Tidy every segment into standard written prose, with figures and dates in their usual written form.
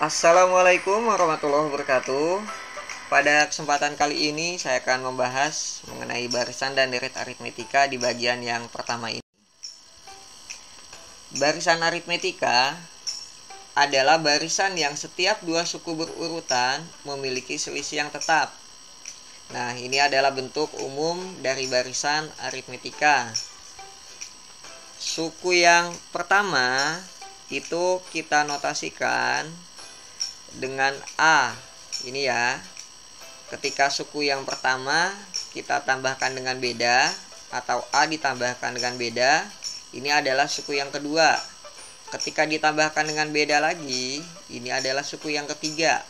Assalamualaikum warahmatullahi wabarakatuh. Pada kesempatan kali ini saya akan membahas mengenai barisan dan deret aritmetika di bagian yang pertama ini. Barisan aritmetika adalah barisan yang setiap dua suku berurutan memiliki selisih yang tetap. Nah, ini adalah bentuk umum dari barisan aritmetika. Suku yang pertama itu kita notasikan dengan A. Ini ya. Ketika suku yang pertama kita tambahkan dengan beda atau A ditambahkan dengan beda, ini adalah suku yang kedua. Ketika ditambahkan dengan beda lagi, ini adalah suku yang ketiga.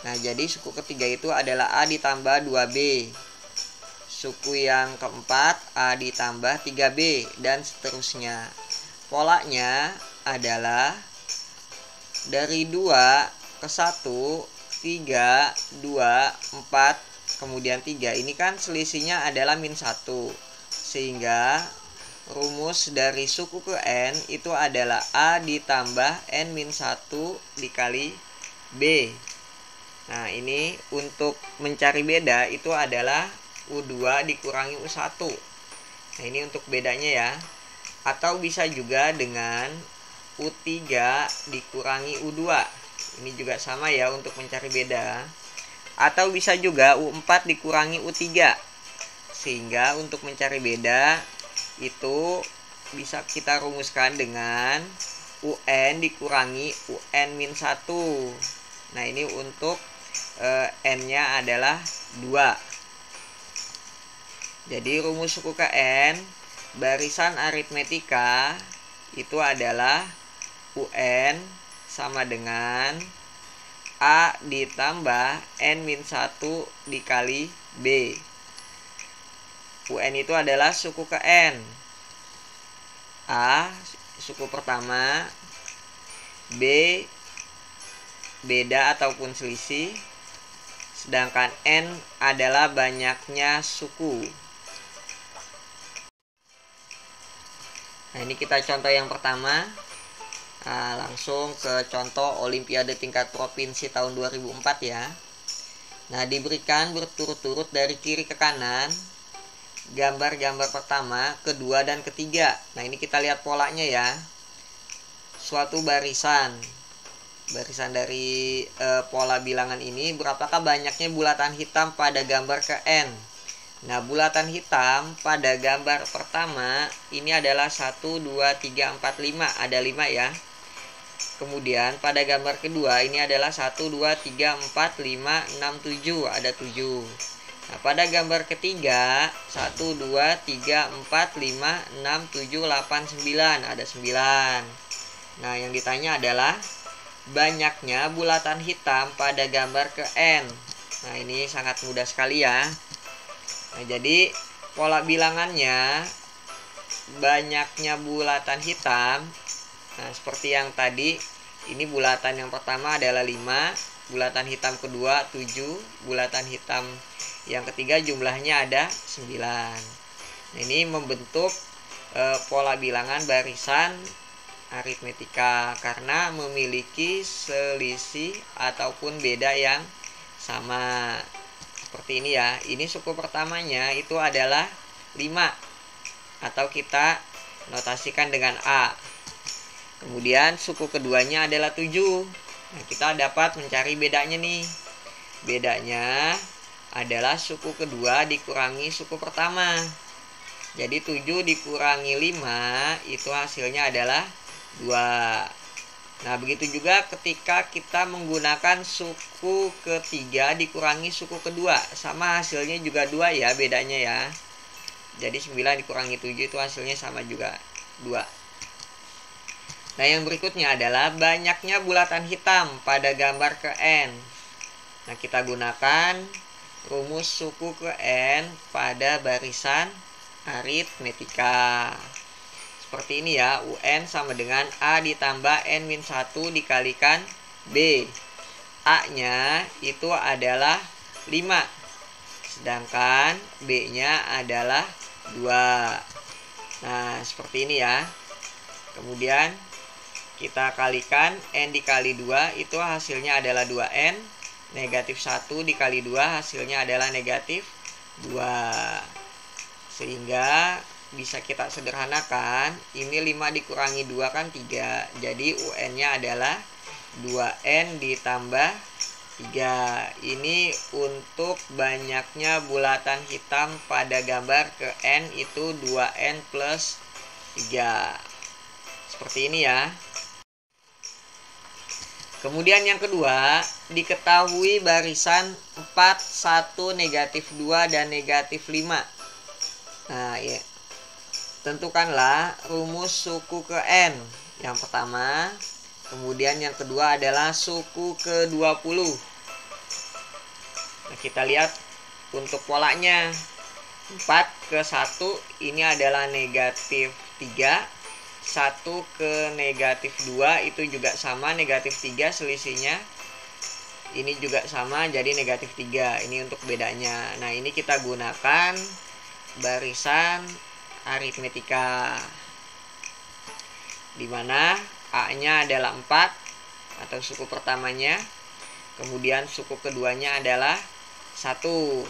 Nah, jadi suku ketiga itu adalah A ditambah 2B. Suku yang keempat A ditambah 3B dan seterusnya. Polanya adalah dari 2 ke 1, 3, 2, 4, kemudian 3. Ini kan selisihnya adalah min 1. Sehingga rumus dari suku ke N itu adalah A ditambah N min 1 dikali B. Nah, ini untuk mencari beda itu adalah U2 dikurangi U1. Nah, ini untuk bedanya ya. Atau bisa juga dengan U3 dikurangi U2. Ini juga sama ya untuk mencari beda. Atau bisa juga U4 dikurangi U3. Sehingga untuk mencari beda itu bisa kita rumuskan dengan UN dikurangi UN min 1. Nah, ini untuk N-nya adalah 2. Jadi rumus suku ke N barisan aritmetika itu adalah UN sama dengan A ditambah N-1 dikali B. UN itu adalah suku ke N. A suku pertama, B beda ataupun selisih, sedangkan N adalah banyaknya suku. Nah, ini kita contoh yang pertama. Nah, langsung ke contoh Olimpiade tingkat provinsi tahun 2004 ya. Nah, diberikan berturut-turut dari kiri ke kanan gambar-gambar pertama, kedua, dan ketiga. Nah, ini kita lihat polanya ya. Suatu barisan dari pola bilangan ini, berapakah banyaknya bulatan hitam pada gambar ke N. Nah, bulatan hitam pada gambar pertama ini adalah 1, 2, 3, 4, 5. Ada 5 ya. Kemudian pada gambar kedua ini adalah 1, 2, 3, 4, 5, 6, 7. Ada 7. Nah, pada gambar ketiga 1, 2, 3, 4, 5, 6, 7, 8, 9. Ada 9. Nah, yang ditanya adalah banyaknya bulatan hitam pada gambar ke N. Nah, ini sangat mudah sekali ya. Nah, jadi pola bilangannya banyaknya bulatan hitam. Nah, seperti yang tadi, ini bulatan yang pertama adalah 5, bulatan hitam kedua 7, bulatan hitam yang ketiga jumlahnya ada 9. Nah, ini membentuk pola bilangan barisan aritmetika karena memiliki selisih ataupun beda yang sama. Seperti ini ya. Ini suku pertamanya itu adalah 5 atau kita notasikan dengan A. Kemudian suku keduanya adalah 7. Nah, kita dapat mencari bedanya nih. Bedanya adalah suku kedua dikurangi suku pertama. Jadi 7 dikurangi 5 itu hasilnya adalah 2. Nah, begitu juga ketika kita menggunakan suku ketiga dikurangi suku kedua. Sama hasilnya juga 2 ya bedanya ya. Jadi 9 dikurangi 7 itu hasilnya sama juga 2. Nah, yang berikutnya adalah banyaknya bulatan hitam pada gambar ke N. Nah, kita gunakan rumus suku ke N pada barisan aritmetika. Seperti ini ya, UN sama dengan A ditambah N-1 dikalikan B. A-nya itu adalah 5. Sedangkan B-nya adalah 2. Nah, seperti ini ya. Kemudian kita kalikan N dikali 2 itu hasilnya adalah 2N. Negatif 1 dikali 2 hasilnya adalah negatif 2. Sehingga bisa kita sederhanakan, ini 5 dikurangi 2 kan 3. Jadi UN-nya adalah 2N ditambah 3. Ini untuk banyaknya bulatan hitam pada gambar ke N itu 2N plus 3. Seperti ini ya. Kemudian yang kedua, diketahui barisan 4, 1, negatif 2, dan negatif 5. Nah, ya. Tentukanlah rumus suku ke N. Yang pertama, kemudian yang kedua adalah suku ke 20. Nah, kita lihat untuk polanya. 4 ke 1 ini adalah negatif 3. 1 ke negatif 2 itu juga sama, negatif 3 selisihnya. Ini juga sama, jadi negatif 3. Ini untuk bedanya. Nah, ini kita gunakan barisan aritmetika, dimana A-nya adalah 4 atau suku pertamanya, kemudian suku keduanya adalah 1.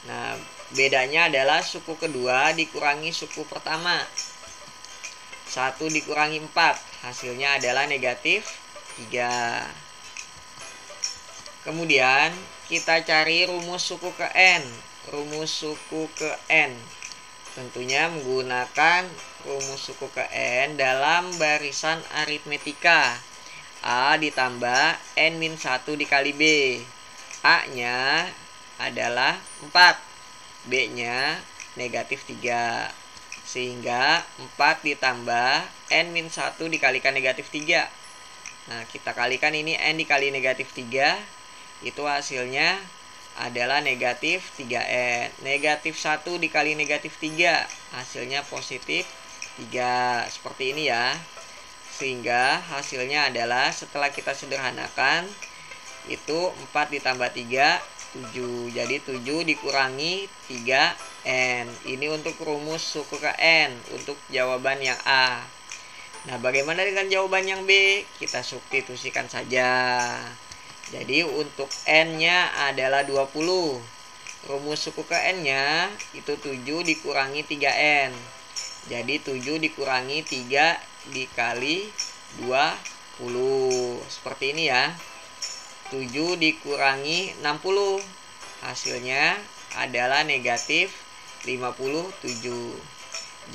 Nah, bedanya adalah suku kedua dikurangi suku pertama. 1 dikurangi 4 hasilnya adalah negatif 3. Kemudian kita cari rumus suku ke N. Rumus suku ke N tentunya menggunakan rumus suku ke N dalam barisan aritmetika. A ditambah N-1 dikali B. A-nya adalah 4, B-nya negatif 3. Sehingga 4 ditambah N-1 dikalikan negatif 3. Nah, kita kalikan ini N dikali negatif 3. Itu hasilnya adalah negatif 3N. Negatif 1 dikali negatif 3. Hasilnya positif 3. Seperti ini ya. Sehingga hasilnya adalah setelah kita sederhanakan, itu 4 ditambah 3, 7. Jadi 7 dikurangi 3N. Ini untuk rumus suku ke N, untuk jawaban yang A. Nah, bagaimana dengan jawaban yang B? Kita substitusikan saja. Jadi untuk N-nya adalah 20. Rumus suku ke N-nya itu 7 dikurangi 3N. Jadi 7 dikurangi 3 dikali 20. Seperti ini ya. 7 dikurangi 60. Hasilnya adalah negatif 57.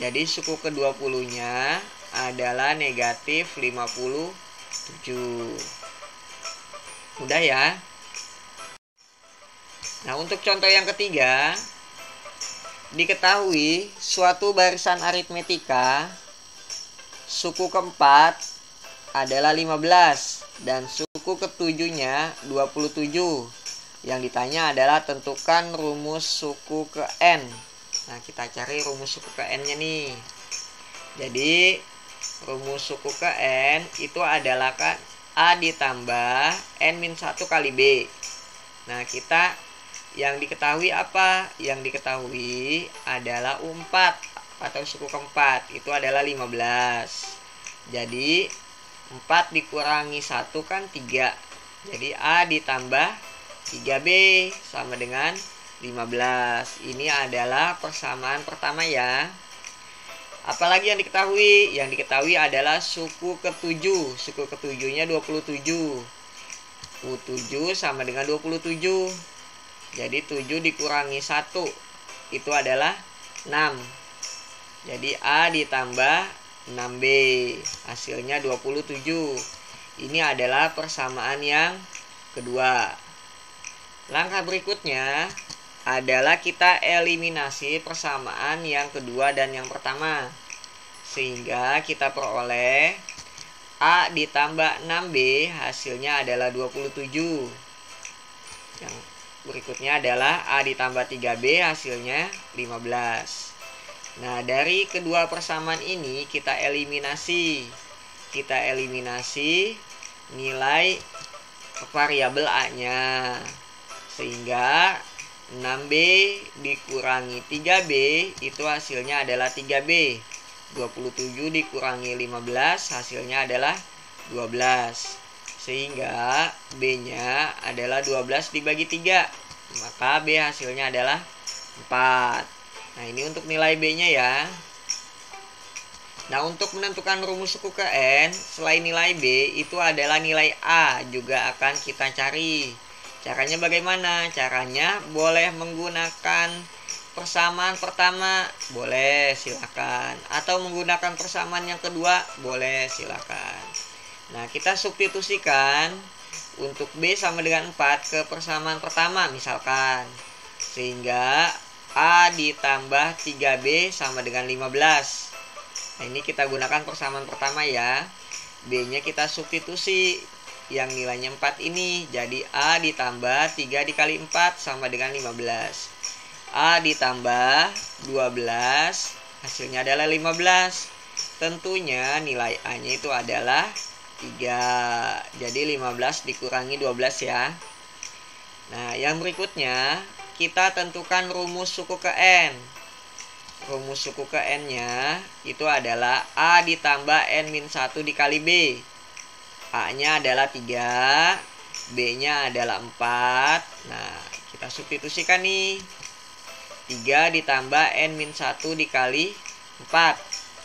Jadi suku ke-20-nya adalah negatif 57. Mudah ya. Nah, untuk contoh yang ketiga, diketahui suatu barisan aritmetika suku keempat adalah 15 dan suku ketujuhnya 27. Yang ditanya adalah tentukan rumus suku ke N. Nah, kita cari rumus suku ke N-nya nih. Jadi rumus suku ke N itu adalah kan A ditambah N-1 kali B. Nah, kita yang diketahui apa? Yang diketahui adalah U4 atau suku keempat. Itu adalah 15. Jadi 4 dikurangi 1 kan 3. Jadi A ditambah 3B sama dengan 15. Ini adalah persamaan pertama ya. Apalagi yang diketahui? Yang diketahui adalah suku ke-7. Suku ke-7-nya 27. U7 sama dengan 27. Jadi 7 dikurangi 1 itu adalah 6. Jadi A ditambah 6B hasilnya 27. Ini adalah persamaan yang kedua. Langkah berikutnya adalah kita eliminasi persamaan yang kedua dan yang pertama, sehingga kita peroleh A ditambah 6B hasilnya adalah 27. Yang berikutnya adalah A ditambah 3B hasilnya 15. Nah, dari kedua persamaan ini kita eliminasi. Kita eliminasi nilai variabel A-nya. Sehingga 6B dikurangi 3B itu hasilnya adalah 3B. 27 dikurangi 15 hasilnya adalah 12. Sehingga B-nya adalah 12 dibagi 3. Maka B hasilnya adalah 4. Nah, ini untuk nilai B-nya ya. Nah, untuk menentukan rumus suku ke N, selain nilai B, itu adalah nilai A juga akan kita cari. Caranya bagaimana? Caranya boleh menggunakan persamaan pertama, boleh, silakan. Atau menggunakan persamaan yang kedua, boleh, silakan. Nah, kita substitusikan untuk B sama dengan 4 ke persamaan pertama misalkan. Sehingga A ditambah 3B sama dengan 15. Nah, ini kita gunakan persamaan pertama ya. B-nya kita substitusi yang nilainya 4 ini. Jadi A ditambah 3 dikali 4 sama dengan 15. A ditambah 12 hasilnya adalah 15. Tentunya nilai A-nya itu adalah 3. Jadi 15 dikurangi 12 ya. Nah, yang berikutnya kita tentukan rumus suku ke N. Rumus suku ke N-nya itu adalah A ditambah N-1 dikali B. A-nya adalah 3, B-nya adalah 4. Nah, kita substitusikan nih. 3 ditambah N-1 dikali 4.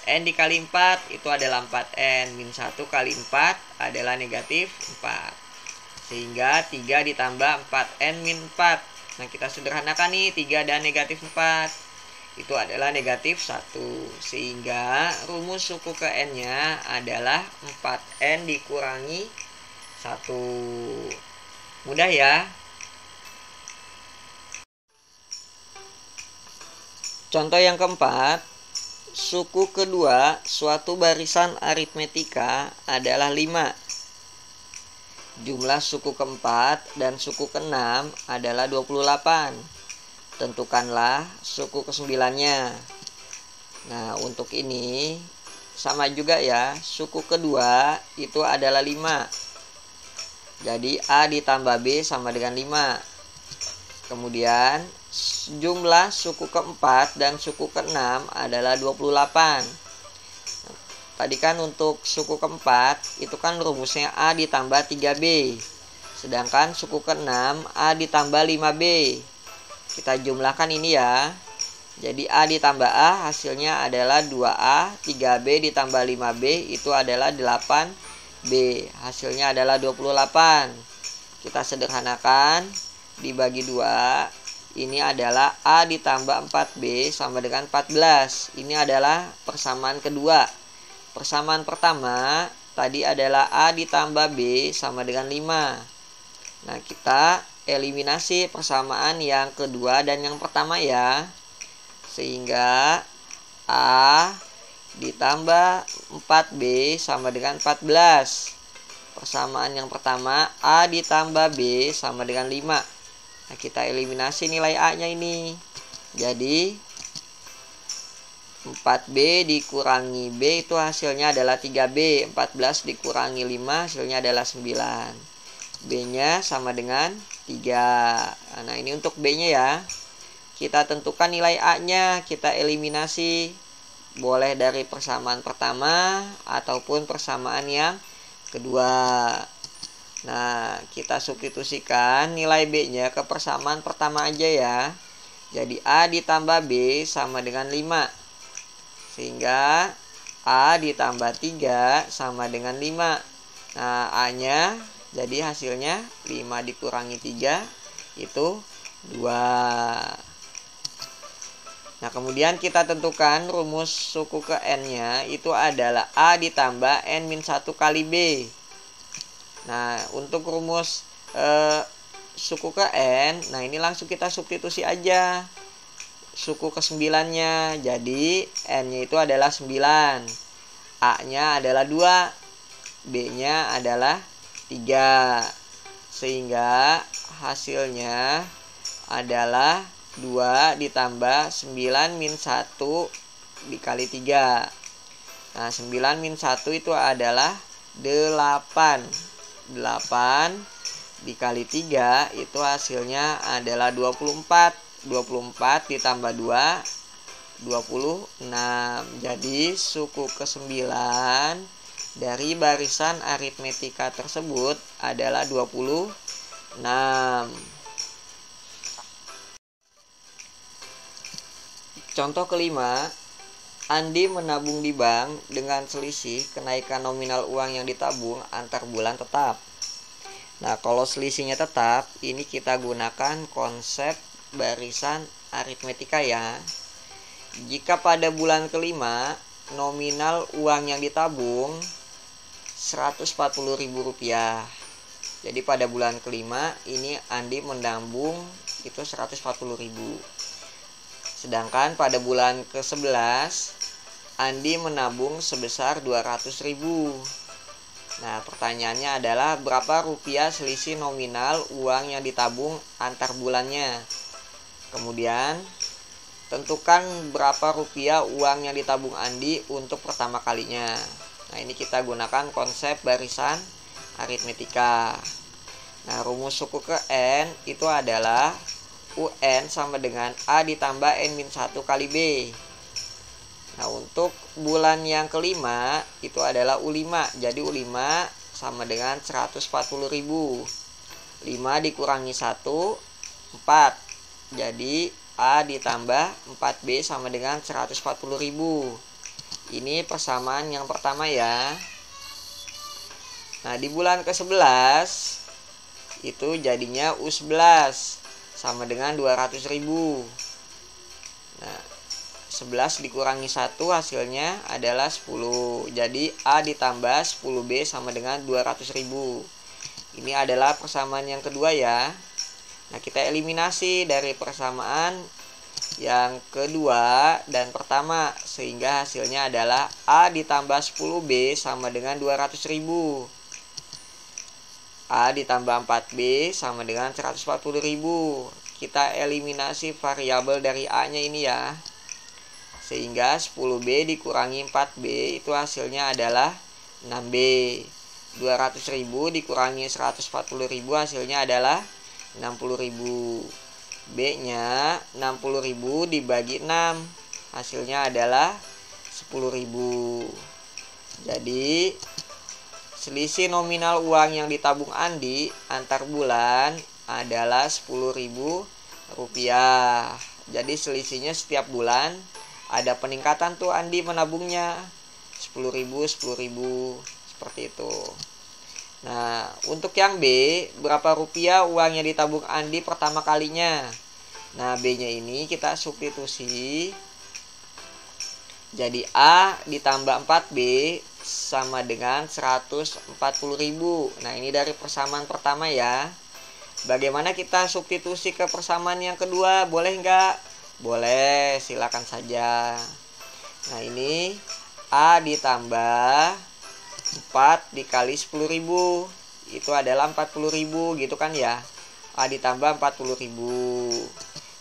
N dikali 4 itu adalah 4N. Min 1 kali 4 adalah negatif 4. Sehingga 3 ditambah 4N min 4. Nah, kita sederhanakan nih, 3 dan negatif 4. Itu adalah negatif 1. Sehingga rumus suku ke N-nya adalah 4N dikurangi 1. Mudah ya. Contoh yang keempat, suku kedua suatu barisan aritmetika adalah 5. Jumlah suku keempat dan suku keenam adalah 28. Tentukanlah suku kesembilannya. Nah, untuk ini sama juga ya. Suku kedua itu adalah 5. Jadi A ditambah B sama dengan 5. Kemudian jumlah suku keempat dan suku keenam adalah 28. Tadi kan untuk suku keempat itu kan rumusnya A ditambah 3B. Sedangkan suku keenam A ditambah 5B. Kita jumlahkan ini ya. Jadi A ditambah A hasilnya adalah 2A. 3B ditambah 5B itu adalah 8B. Hasilnya adalah 28. Kita sederhanakan. Dibagi 2. Ini adalah A ditambah 4B sama dengan 14. Ini adalah persamaan kedua. Persamaan pertama tadi adalah A ditambah B sama dengan 5. Nah, kita eliminasi persamaan yang kedua dan yang pertama ya. Sehingga A ditambah 4B sama dengan 14. Persamaan yang pertama A ditambah B sama dengan 5. Nah, kita eliminasi nilai A-nya ini. Jadi 4B dikurangi B itu hasilnya adalah 3B. 14 dikurangi 5 hasilnya adalah 9. B-nya sama dengan 3. Nah, ini untuk B-nya ya. Kita tentukan nilai A-nya. Kita eliminasi. Boleh dari persamaan pertama ataupun persamaan yang kedua. Nah, kita substitusikan nilai B-nya ke persamaan pertama aja ya. Jadi A ditambah B sama dengan 5. Sehingga A ditambah 3 sama dengan 5. Nah, A-nya jadi hasilnya 5 dikurangi 3 itu 2. Nah, kemudian kita tentukan rumus suku ke N-nya itu adalah A ditambah N-1 kali B. Nah, untuk rumus suku ke N, nah ini langsung kita substitusi aja suku ke 9-nya. Jadi N-nya itu adalah 9. A-nya adalah 2. B-nya adalah 3. Sehingga hasilnya adalah 2 ditambah 9 min 1 dikali 3. Nah, 9 min 1 itu adalah 8. 8 dikali 3 itu hasilnya adalah 24. 24 ditambah 2 26. Jadi suku ke-9 dari barisan aritmetika tersebut adalah 26. Contoh kelima, Andi menabung di bank dengan selisih kenaikan nominal uang yang ditabung antar bulan tetap. Nah, kalau selisihnya tetap, ini kita gunakan konsep barisan aritmetika ya. Jika pada bulan kelima nominal uang yang ditabung Rp140.000. Jadi pada bulan kelima ini Andi menabung itu 140.000. Sedangkan pada bulan ke-11 Andi menabung sebesar 200.000. Nah, pertanyaannya adalah berapa rupiah selisih nominal uang yang ditabung antar bulannya. Kemudian tentukan berapa rupiah uang yang ditabung Andi untuk pertama kalinya. Nah, ini kita gunakan konsep barisan aritmetika. Nah, rumus suku ke N itu adalah UN sama dengan A ditambah N-1 kali B. Nah, untuk bulan yang kelima itu adalah U5. Jadi U5 sama dengan 140.000. 5 dikurangi 1, 4. Jadi A ditambah 4B sama dengan 140.000. Ini persamaan yang pertama ya. Nah, di bulan ke-11 itu jadinya U11 sama dengan 200.000. Nah, 11 dikurangi 1 hasilnya adalah 10. Jadi A ditambah 10B sama dengan 200.000. Ini adalah persamaan yang kedua ya. Nah, kita eliminasi dari persamaan yang kedua dan pertama, sehingga hasilnya adalah A ditambah 10B sama dengan 200.000. A ditambah 4B sama dengan 140.000. Kita eliminasi variabel dari A nya ini ya. Sehingga 10B dikurangi 4B itu hasilnya adalah 6B. 200.000 dikurangi 140.000 hasilnya adalah 60.000. B nya 60.000 dibagi 6 hasilnya adalah 10.000. Jadi selisih nominal uang yang ditabung Andi antar bulan adalah Rp10.000. Jadi selisihnya setiap bulan ada peningkatan tuh Andi menabungnya 10.000 seperti itu. Nah, untuk yang B, berapa rupiah uang yang ditabung Andi pertama kalinya? Nah, B-nya ini kita substitusi. Jadi A ditambah 4B sama dengan 140.000. Nah, ini dari persamaan pertama ya. Bagaimana kita substitusi ke persamaan yang kedua? Boleh nggak? Boleh, silakan saja. Nah, ini A ditambah 4 dikali 10.000 itu adalah 40.000 gitu kan ya. A ditambah 40.000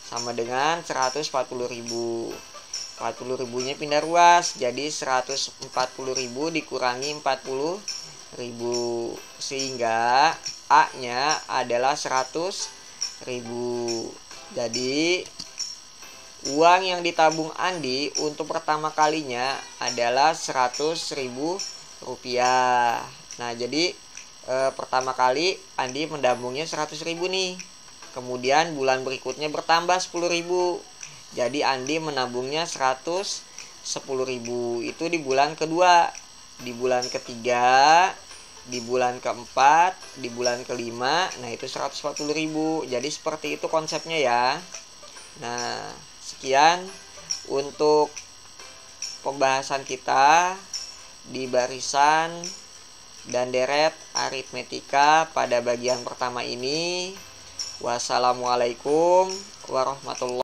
sama dengan 140.000. 40.000 nya pindah ruas, jadi 140.000 dikurangi 40.000 sehingga A nya adalah 100.000. Jadi uang yang ditabung Andi untuk pertama kalinya adalah 100.000 rupiah. Nah, jadi pertama kali Andi menabungnya 100.000 nih. Kemudian bulan berikutnya bertambah 10.000. Jadi Andi menabungnya 110.000 itu di bulan kedua, di bulan ketiga, di bulan keempat, di bulan kelima. Nah, itu 140.000. Jadi seperti itu konsepnya ya. Nah, sekian untuk pembahasan kita di barisan dan deret aritmetika pada bagian pertama ini. Wassalamualaikum warahmatullahi wabarakatuh.